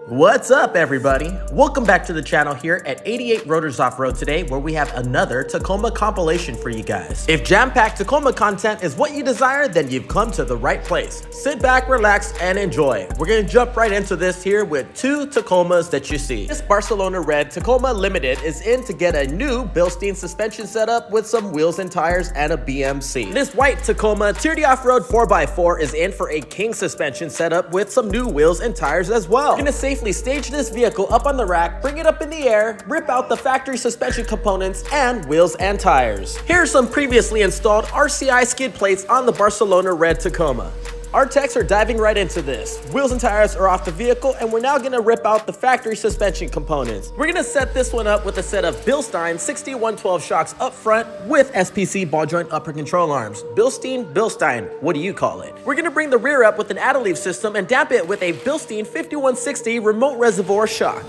What's up, everybody? Welcome back to the channel here at 88 Rotors Off-Road today, where we have another Tacoma compilation for you guys. If jam-packed Tacoma content is what you desire, then you've come to the right place. Sit back, relax, and enjoy. We're gonna jump right into this here with two Tacomas that you see. This Barcelona Red Tacoma Limited is in to get a new Bilstein suspension setup with some wheels and tires and a BMC. This white Tacoma Tier D Off-Road 4x4 is in for a king suspension setup with some new wheels and tires as well. We're gonna safely stage this vehicle up on the rack, bring it up in the air, rip out the factory suspension components and wheels and tires. Here are some previously installed RCI skid plates on the Barcelona Red Tacoma. Our techs are diving right into this. Wheels and tires are off the vehicle, and we're now gonna rip out the factory suspension components. We're gonna set this one up with a set of Bilstein 6112 shocks up front with SPC ball joint upper control arms. Bilstein, what do you call it? We're gonna bring the rear up with an add-a-leaf system and damp it with a Bilstein 5160 remote reservoir shock.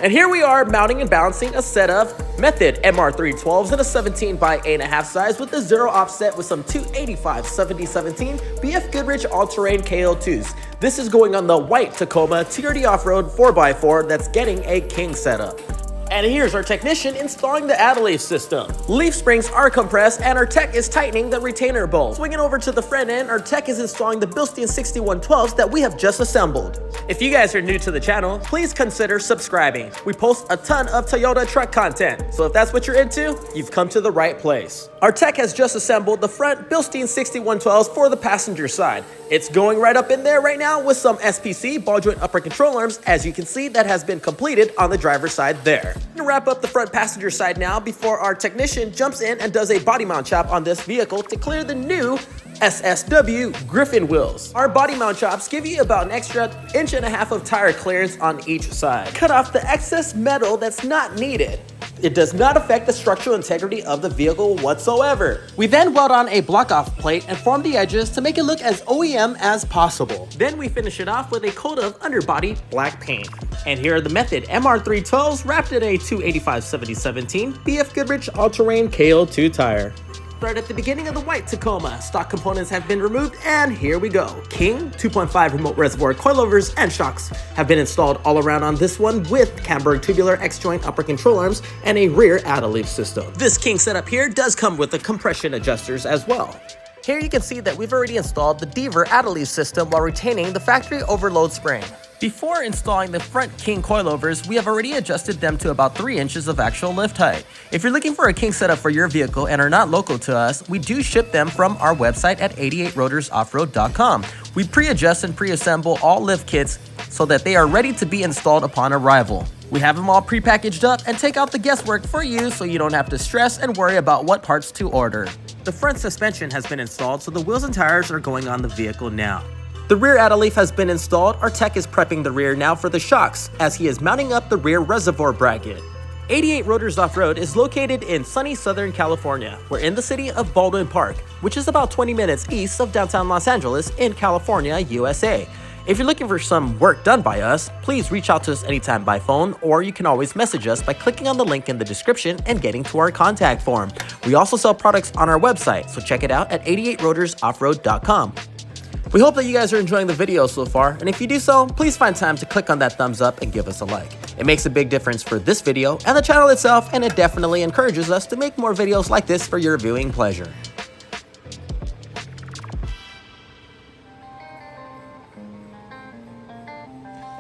And here we are mounting and balancing a set of Method MR312s in a 17 by 8.5 size with a zero offset with some 285 7017 BF Goodrich all-terrain KO2s. This is going on the white Tacoma TRD Off-Road 4x4 that's getting a king setup. And here's our technician installing the add-a-leaf system. Leaf springs are compressed and our tech is tightening the retainer bolt. Swinging over to the front end, our tech is installing the Bilstein 6112s that we have just assembled. If you guys are new to the channel, please consider subscribing. We post a ton of Toyota truck content, so if that's what you're into, you've come to the right place. Our tech has just assembled the front Bilstein 6112s for the passenger side. It's going right up in there right now with some SPC ball joint upper control arms. As you can see, that has been completed on the driver's side there. We're gonna wrap up the front passenger side now before our technician jumps in and does a body mount chop on this vehicle to clear the new SSW Griffin wheels. Our body mount chops give you about an extra 1.5 inches of tire clearance on each side. Cut off the excess metal that's not needed. It does not affect the structural integrity of the vehicle whatsoever. We then weld on a block-off plate and form the edges to make it look as OEM as possible. Then we finish it off with a coat of underbody black paint. And here are the Method MR312s wrapped in a 285 7017 BF Goodrich all-terrain KO2 tire. Right at the beginning of the white Tacoma, stock components have been removed, and here we go. King 2.5 remote reservoir coilovers and shocks have been installed all around on this one with Camburg tubular X-joint upper control arms and a rear add-a-leaf system. This king setup here does come with the compression adjusters as well. Here you can see that we've already installed the Deaver add-a-leaf system while retaining the factory overload spring. Before installing the front king coilovers, we have already adjusted them to about 3 inches of actual lift height. If you're looking for a king setup for your vehicle and are not local to us, we do ship them from our website at 88rotorsoffroad.com. We pre-adjust and pre-assemble all lift kits so that they are ready to be installed upon arrival. We have them all pre-packaged up and take out the guesswork for you so you don't have to stress and worry about what parts to order. The front suspension has been installed, so the wheels and tires are going on the vehicle now. The rear add-a-leaf has been installed. Our tech is prepping the rear now for the shocks as he is mounting up the rear reservoir bracket. 88 Rotors Off-Road is located in sunny Southern California. We're in the city of Baldwin Park, which is about 20 minutes east of downtown Los Angeles in California, USA. If you're looking for some work done by us, please reach out to us anytime by phone, or you can always message us by clicking on the link in the description and getting to our contact form. We also sell products on our website, so check it out at 88rotorsoffroad.com. We hope that you guys are enjoying the video so far, and if you do so, please find time to click on that thumbs up and give us a like. It makes a big difference for this video and the channel itself, and it definitely encourages us to make more videos like this for your viewing pleasure.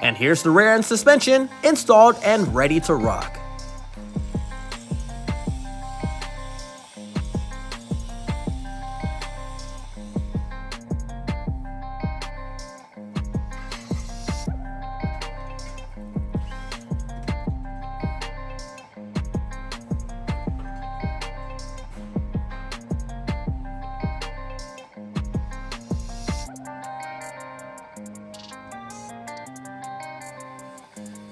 And here's the rear end suspension installed and ready to rock.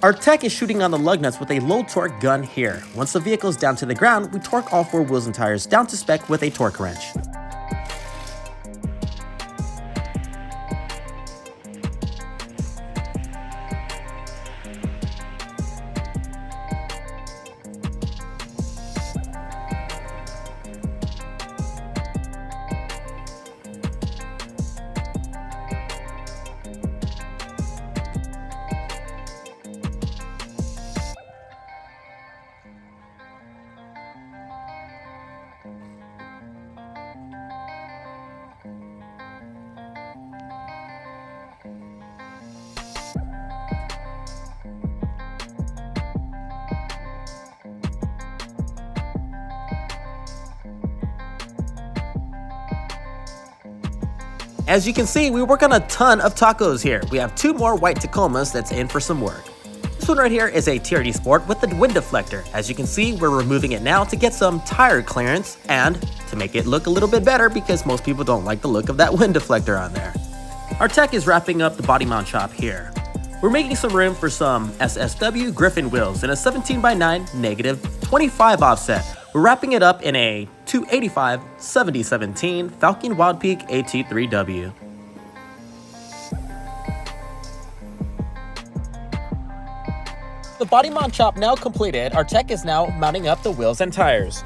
Our tech is shooting on the lug nuts with a low torque gun here. Once the vehicle is down to the ground, we torque all 4 wheels and tires down to spec with a torque wrench. As you can see, we work on a ton of tacos here. We have 2 more white Tacomas that's in for some work. This one right here is a TRD Sport with the wind deflector. As you can see, we're removing it now to get some tire clearance and to make it look a little bit better because most people don't like the look of that wind deflector on there. Our tech is wrapping up the body mount shop here. We're making some room for some SSW Griffin wheels in a 17x9 negative 25 offset. We're wrapping it up in a 285 7017 Falcon Wild Peak AT3W. The body mount chop now completed, our tech is now mounting up the wheels and tires.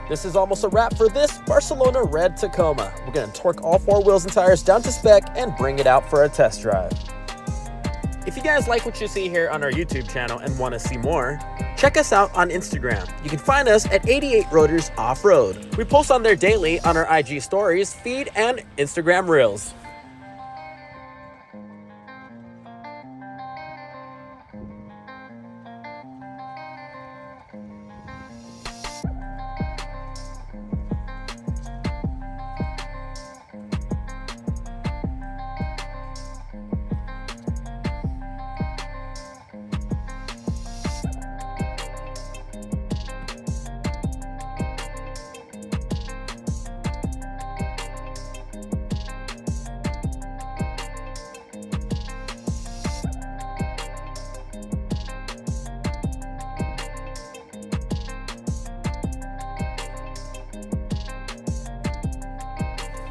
This is almost a wrap for this Barcelona red Tacoma. We're going to torque all 4 wheels and tires down to spec and bring it out for a test drive. If you guys like what you see here on our YouTube channel and want to see more, check us out on Instagram. You can find us at 88 Rotors Off-Road. We post on there daily on our IG stories, feed, and Instagram reels.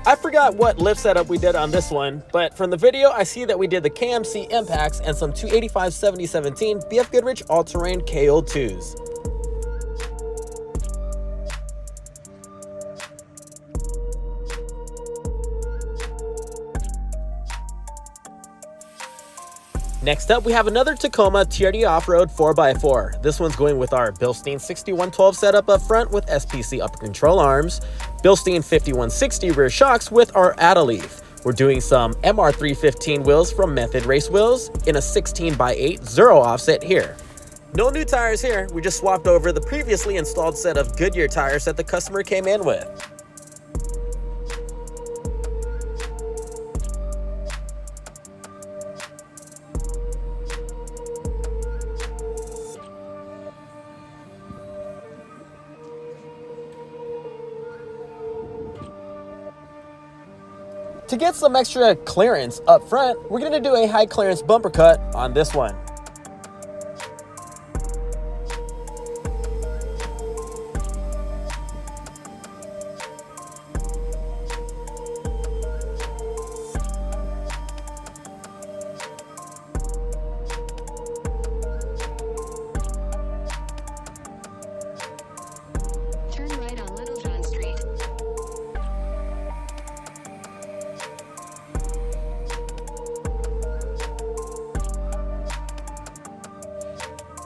I forgot what lift setup we did on this one, but from the video I see that we did the KMC impacts and some 285 7017 BF Goodrich all-terrain KO2s. Next up, we have another Tacoma TRD Off-Road 4x4. This one's going with our Bilstein 6112 setup up front with SPC upper control arms, Bilstein 5160 rear shocks with our Adaleaf. We're doing some MR315 wheels from Method Race Wheels in a 16x8 0 offset here. No new tires here, we just swapped over the previously installed set of Goodyear tires that the customer came in with. To get some extra clearance up front, we're going to do a high clearance bumper cut on this one.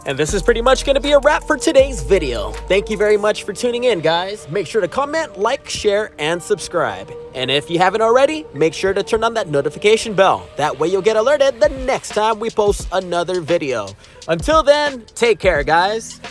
And this is pretty much going to be a wrap for today's video. Thank you very much for tuning in, guys. Make sure to comment, like, share, and subscribe. And if you haven't already, make sure to turn on that notification bell. That way you'll get alerted the next time we post another video. Until then, take care, guys.